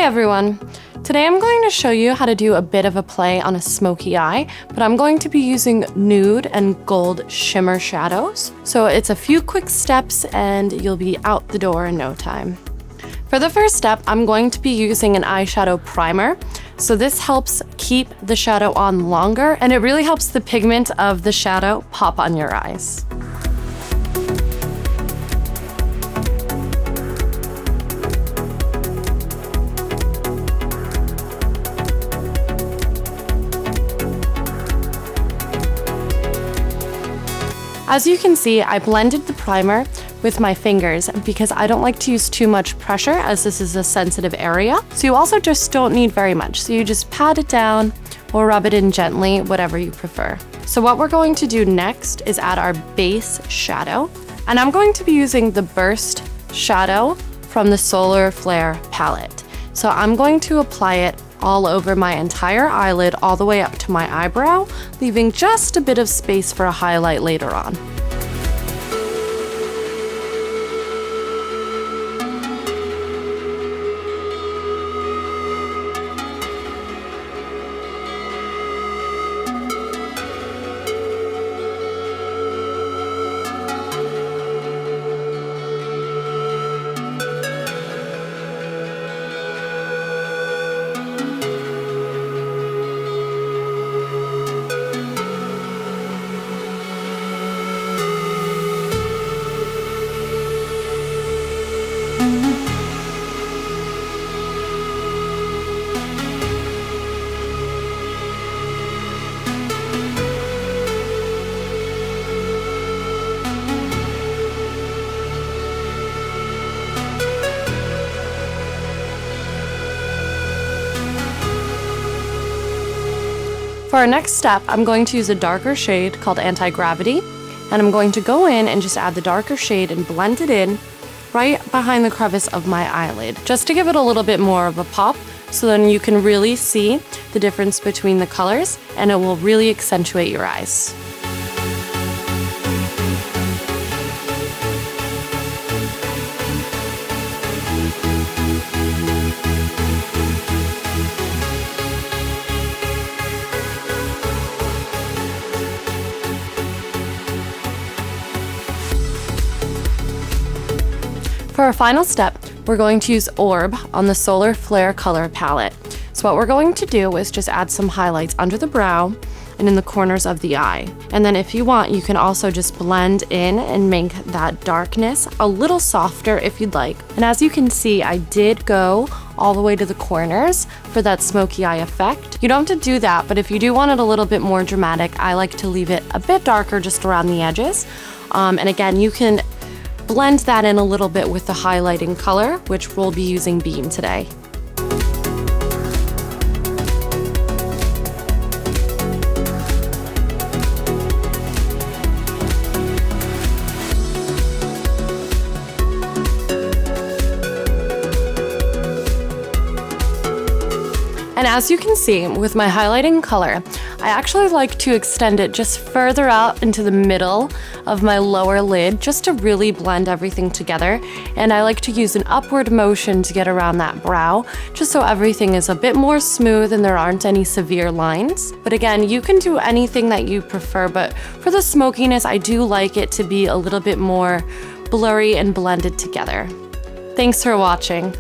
everyone! Today I'm going to show you how to do a bit of a play on a smoky eye, but I'm going to be using nude and gold shimmer shadows. So it's a few quick steps and you'll be out the door in no time. For the first step, I'm going to be using an eyeshadow primer. So this helps keep the shadow on longer and it really helps the pigment of the shadow pop on your eyes. As you can see, I blended the primer with my fingers because I don't like to use too much pressure as this is a sensitive area. So you also just don't need very much. So you just pat it down or rub it in gently, whatever you prefer. So what we're going to do next is add our base shadow. And I'm going to be using the Burst shadow from the Solar Flare palette. So I'm going to apply it all over my entire eyelid, all the way up to my eyebrow, leaving just a bit of space for a highlight later on. For our next step, I'm going to use a darker shade called Anti-Gravity, and I'm going to go in and just add the darker shade and blend it in right behind the crevice of my eyelid, just to give it a little bit more of a pop, so then you can really see the difference between the colors, and it will really accentuate your eyes. For our final step, we're going to use Orb on the Solar Flare color palette. So what we're going to do is just add some highlights under the brow and in the corners of the eye. And then if you want, you can also just blend in and make that darkness a little softer if you'd like. And as you can see, I did go all the way to the corners for that smoky eye effect. You don't have to do that, but if you do want it a little bit more dramatic, I like to leave it a bit darker just around the edges. And again, you can blend that in a little bit with the highlighting color, which we'll be using Beam today. And as you can see, with my highlighting color, I actually like to extend it just further out into the middle of my lower lid just to really blend everything together. And I like to use an upward motion to get around that brow, just so everything is a bit more smooth and there aren't any severe lines. But again, you can do anything that you prefer, but for the smokiness, I do like it to be a little bit more blurry and blended together. Thanks for watching.